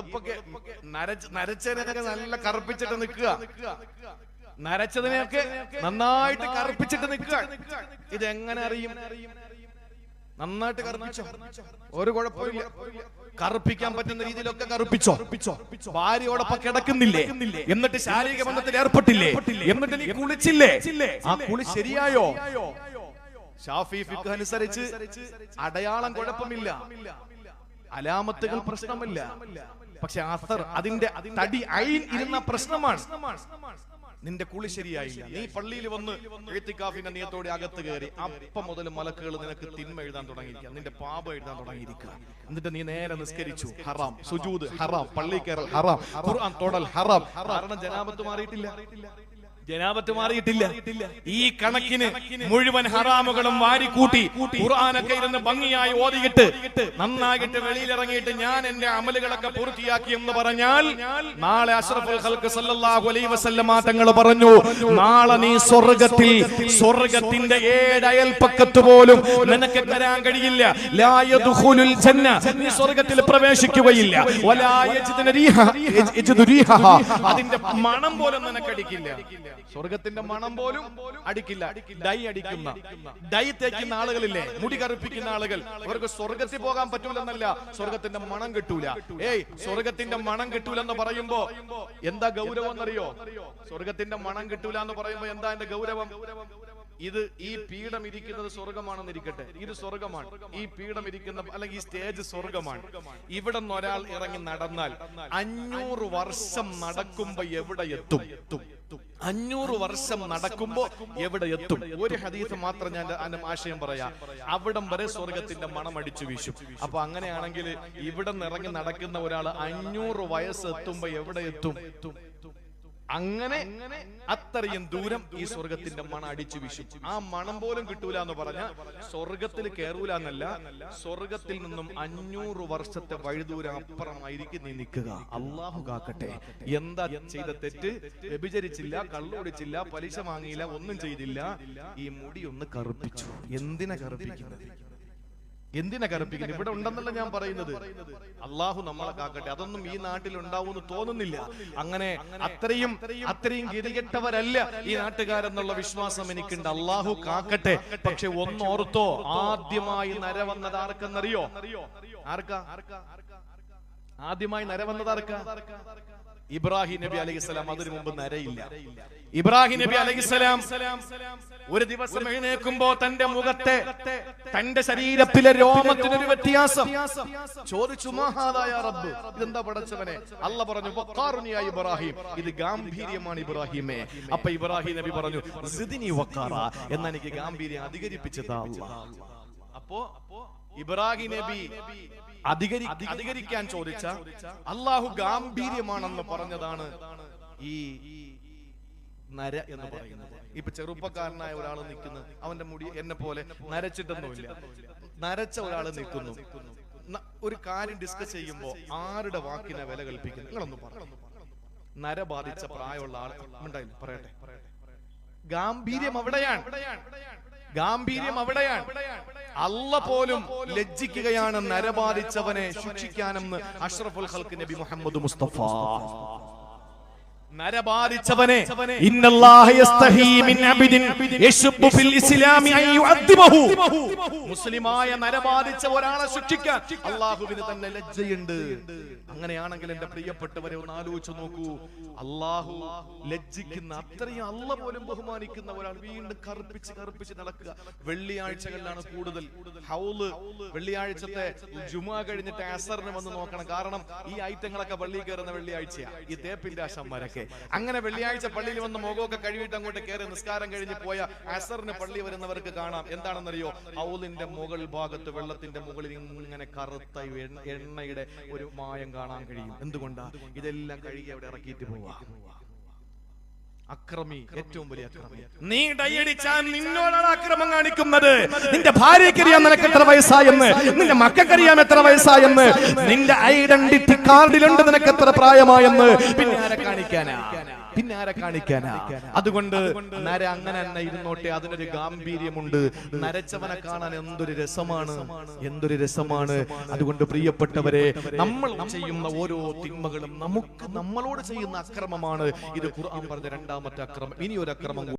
വെളുപ്പൊക്കെ നരച്ചതിനൊക്കെ നല്ല കറുപ്പിച്ചിട്ട് നിൽക്കുക, നരച്ചതിനെയൊക്കെ നന്നായിട്ട് കറുപ്പിച്ചിട്ട് നിൽക്കുക. ഇതെങ്ങനെ അറിയും? നന്നായിട്ട് കറുപ്പിച്ചോ, ഒരു കുഴപ്പമില്ല. കറുപ്പിക്കാൻ പറ്റുന്ന രീതിയിലൊക്കെ കറുപ്പിച്ചോ. ഭാര്യയോടൊപ്പം കിടക്കുന്നില്ലേ, എന്നിട്ട് ശാരീരിക ബന്ധത്തിൽ ഏർപ്പെട്ടില്ലേ, എന്നിട്ട് നീ കുളിച്ചില്ലേ, ആ കുളി ശരിയായോ? ഷാഫി ഫിഖ് അനുസരിച്ച് അടയാളം കുഴപ്പമില്ല, അലാമത്തുകൾ പ്രശ്നമില്ല, പക്ഷെ അസർ, അതിന്റെ തടി ഐൻ ഇരുന്ന പ്രശ്നമാണ്. നിന്റെ കുളി ശരിയായില്ല, നീ പള്ളിയിൽ വന്ന് ഇഅ്തികാഫിന്റെ നിയത്തോടെ അകത്ത് കയറി, അപ്പം മുതൽ മലക്കുകൾ നിനക്ക് തിന്മ എഴുതാൻ തുടങ്ങിയിരിക്കുക, നിന്റെ പാപം എഴുതാൻ തുടങ്ങിയിരിക്കുക. എന്നിട്ട് നീ നേരെ നിസ്കരിച്ചു, ഹറാം. സുജൂദ് ഹറാം, പള്ളി കയറൽ ഹറാം, ഖുർആൻ തൊടൽ ഹറാം. കാരണം ജനാബത്ത് മാറിയിട്ടില്ല, ജനാബത്ത് മാറിയിട്ടില്ല. ഈ കണക്കിന് മുഴുവൻ ഹറാമുകളും വാരിക്കൂട്ടി ഖുർആനൊക്കെ ഇരുന്ന് ഭംഗിയായി ഓതിയിട്ട് നന്നായിട്ട് വെളിയിലിറങ്ങിയിട്ട് ഞാൻ എന്റെ അമലുകളൊക്കെ പൂർത്തിയാക്കി എന്ന് പറഞ്ഞാൽ, നാളെ അഷ്റഫുൽ ഖൽഖ് സല്ലല്ലാഹു അലൈഹി വസല്ലമ തങ്ങൾ പറഞ്ഞു, നാളെ നീ സ്വർഗ്ഗത്തിന്റെ 7 അയൽപക്കത്ത് പോലും നിനക്ക് വരാൻ കഴിയില്ല. ലാ യദ്ഖുലുൽ ജന്ന, നീ സ്വർഗ്ഗത്തിൽ പ്രവേശിക്കുകയില്ല. വലാ യജിദു റീഹഹ, അതിന്റെ മണം പോലും നിനക്ക് അടിക്കില്ല. സ്വർഗത്തിന്റെ മണം പോലും അടിക്കില്ല. ഡൈ അടിക്കുന്ന, ഡൈ തേക്കുന്ന ആളുകളില്ലേ, മുടി കറുപ്പിക്കുന്ന ആളുകൾ, അവർക്ക് സ്വർഗത്തിൽ പോകാൻ പറ്റൂലെന്നല്ല, സ്വർഗത്തിന്റെ മണം കിട്ടൂല. സ്വർഗത്തിന്റെ മണം കിട്ടൂലെന്ന് പറയുമ്പോ എന്താ ഗൗരവം എന്നറിയോ? സ്വർഗത്തിന്റെ മണം കിട്ടൂല എന്ന് പറയുമ്പോ എന്താ എന്റെ ഗൗരവം? ഇത് ഈ പീഠം ഇരിക്കുന്നത് സ്വർഗമാണെന്നിരിക്കട്ടെ, ഇത് സ്വർഗമാണ്. ഈ പീഠം ഇരിക്കുന്ന അല്ലെങ്കിൽ ഈ സ്റ്റേജ് സ്വർഗമാണ്. ഇവിടെ നിന്ന് ഒരാൾ ഇറങ്ങി നടന്നാൽ 500 വർഷം നടക്കുമ്പോ എവിടെ എത്തും? 500 വർഷം നടക്കുമ്പോ എവിടെ എത്തും? ഒരു ഹദീസ് മാത്രം ഞാൻ ആശയം പറയാം. അവിടം വരെ സ്വർഗത്തിന്റെ മണം അടിച്ചു വീശും. അപ്പൊ അങ്ങനെയാണെങ്കിൽ ഇവിടെ നിന്ന് ഇറങ്ങി നടക്കുന്ന ഒരാൾ 500 വയസ്സ് എത്തുമ്പോ എവിടെ എത്തും? അങ്ങനെ അത്രയും ദൂരം ഈ സ്വർഗത്തിന്റെ മണം അടിച്ചു വീശും. ആ മണം പോലും കിട്ടൂല എന്ന് പറഞ്ഞ സ്വർഗത്തിൽ കയറൂല എന്നല്ല, സ്വർഗത്തിൽ നിന്നും 500 വർഷത്തെ വഴിദൂരം അപ്പുറമായിരിക്കും നീ നിൽക്കുക. അള്ളാഹു കാക്കട്ടെ. എന്താ ചെയ്ത തെറ്റ്? വ്യഭിചരിച്ചില്ല, കള്ളുടിച്ചില്ല, പലിശ വാങ്ങിയില്ല, ഒന്നും ചെയ്തില്ല. ഈ മുടി ഒന്ന് കറുപ്പിച്ചു. എന്തിനാ കറുപ്പിക്കുന്നത്? എന്തിനാ കറുപ്പിക്കുന്നത്? ഇവിടെ ഉണ്ടെന്നല്ല ഞാൻ പറയുന്നത്. അള്ളാഹു നമ്മളെ കാക്കട്ടെ. അതൊന്നും ഈ നാട്ടിൽ ഉണ്ടാവുമെന്ന് തോന്നുന്നില്ല. അങ്ങനെ അത്രയും ഗതികെട്ടവരല്ല ഈ നാട്ടുകാരെന്നുള്ള വിശ്വാസം എനിക്കുണ്ട്. അള്ളാഹു കാക്കട്ടെ. പക്ഷെ ഒന്നോർത്തോ, ആദ്യമായി നര വന്നത് ആർക്കെന്നറിയോ? ആദ്യമായി നര വന്നത് ആർക്കാ? ഇബ്രാഹിം നബി അലൈഹിസ്സലാം. അതിനു മുമ്പ് നരയില്ല. ഇബ്രാഹിം നബി അലൈഹിസ്സലാം ഒരു ദിവസം എഴുന്നേൽക്കുമ്പോ തന്റെ മുഖത്തെ, തന്റെ ശരീരത്തിലെ രോമത്തിനൊരു വ്യത്യാസം. ചോദിച്ചു, മഹാദായ റബ്ബ്, ഇതെന്താ പടച്ചവനെ? അല്ലാഹു പറഞ്ഞു, വഖാറുനി യാ ഇബ്രാഹിം, ഇത് ഗാംഭീര്യമാണ് ഇബ്രാഹിമേ. അപ്പൊ ഇബ്രാഹിം നബി പറഞ്ഞു, സിദ്നി വഖാറ, എന്നാ എനിക്ക് ഗാംഭീര്യം അധികരിപ്പിച്ചു താ അല്ലാഹ്. അപ്പോ ഇബ്രാഹിം നബി അധികരിക്കാൻ ചോദിച്ച അള്ളാഹു ഗാംഭീര്യമാണെന്ന് പറഞ്ഞതാണ് ഈ നര എന്ന് പറയുന്നത്. ഇപ്പൊ ചെറുപ്പക്കാരനായ ഒരാൾ നിൽക്കുന്നു, അവന്റെ മുടി എന്നെ പോലെ നരച്ചിട്ടൊന്നുമില്ല, നരച്ച ഒരാൾ നിൽക്കുന്നു. ഒരു കാര്യം ഡിസ്കസ് ചെയ്യുമ്പോ ആരുടെ വാക്കിനെ വില കൽപ്പിക്കുന്നു? നിങ്ങളൊന്നും പറഞ്ഞു. നര ബാധിച്ച പ്രായമുള്ള ആൾ ഉണ്ടായില്ല, പറയട്ടെ. ഗാംഭീര്യം അവിടെയാണ്, ഗാംഭീര്യം അവിടെയാണ്. അല്ല പോലും ലജ്ജിക്കുകയാണ് നരബാധിച്ചവനെ ശിക്ഷിക്കാനെന്ന് അഷ്റഫുൽ ഖൽഖ് നബി മുഹമ്മദ് മുസ്തഫ. നരബാധിച്ചവനെ ഇന്നല്ലാഹ യസ്തഹീ മിൻ അബ്ദിൻ യശുബ്ബു ഫിൽ ഇസ്ലാമി അൻ യുഅദ്ദിബഹു, മുസ്ലിമായ നരബാധിച്ച ഒരാളെ ശിക്ഷിക്കാൻ അല്ലാഹുവിന് തന്നെ ലജ്ജയുണ്ട്. അങ്ങനെയാണെങ്കിൽ എന്റെ പ്രിയപ്പെട്ടവരെ ഒന്ന് ആലോചിച്ചു നോക്കൂ. അല്ലാഹു ലജ്ജിക്കുന്ന, അത്രയും അല്ല പോലും ബഹുമാനിക്കുന്ന ഒരാൾ വീണ്ടും കറുപ്പിച്ച് നടക്കുക. വെള്ളിയാഴ്ചകളിലാണ് കൂടുതൽ. ഹൗല് വെള്ളിയാഴ്ചത്തെ ജുമുഅ കഴിഞ്ഞിട്ട് അസറിന് വന്ന് നോക്കണം. കാരണം ഈ ഐറ്റങ്ങളൊക്കെ പള്ളിയിൽ കയറുന്ന വെള്ളിയാഴ്ചയാണ്, ഈ തേപ്പിന്റെ ആശന്മാരൊക്കെ. അങ്ങനെ വെള്ളിയാഴ്ച പള്ളിയിൽ വന്ന് മുഖമൊക്കെ കഴുകിയിട്ട് അങ്ങോട്ട് കയറി നിസ്കാരം കഴിഞ്ഞ് പോയ അസറിന് പള്ളി വരുന്നവർക്ക് കാണാം. എന്താണെന്നറിയോ? ഹൗലിന്റെ മുകൾ ഭാഗത്ത് വെള്ളത്തിന്റെ മുകളിൽ ഇങ്ങനെ കറുത്ത എണ്ണയുടെ ഒരു മായം കാണാൻ കഴിയും. എന്തുകൊണ്ടാ? ഇതെല്ലാം കഴുകി അവിടെ ഇറക്കിയിട്ട് പോവാ. അക്രമി, ഏറ്റവും വലിയ അക്രമി. നീ ഡയടിച്ചാൽ നിന്നോടാണ് അക്രമം കാണിക്കുന്നത്. നിന്റെ ഭാര്യക്കറിയാം നിനക്ക് എത്ര വയസ്സായെന്ന്, നിന്റെ മക്കൾക്കറിയാം എത്ര വയസ്സായെന്ന്, നിന്റെ ഐഡന്റിറ്റി കാർഡിലുണ്ട് നിനക്ക് എത്ര പ്രായമായെന്ന്. പിന്നെ ആരെ കാണിക്കാനാ? പിന്നെ ആരെ കാണിക്കാനാ? അതുകൊണ്ട് നര അങ്ങനെ തന്നെ ഇരുന്നോട്ടെ, അതിനൊരു ഗാംഭീര്യമുണ്ട്. നരച്ചവനെ കാണാൻ എന്തൊരു രസമാണ്, എന്തൊരു രസമാണ്. അതുകൊണ്ട് പ്രിയപ്പെട്ടവരെ, നമ്മൾ ചെയ്യുന്ന ഓരോ തിന്മകളും നമ്മളോട് ചെയ്യുന്ന അക്രമമാണ്. ഇത് ഖുർആൻ പറഞ്ഞ രണ്ടാമത്തെ അക്രമം. ഇനി ഒരു അക്രമം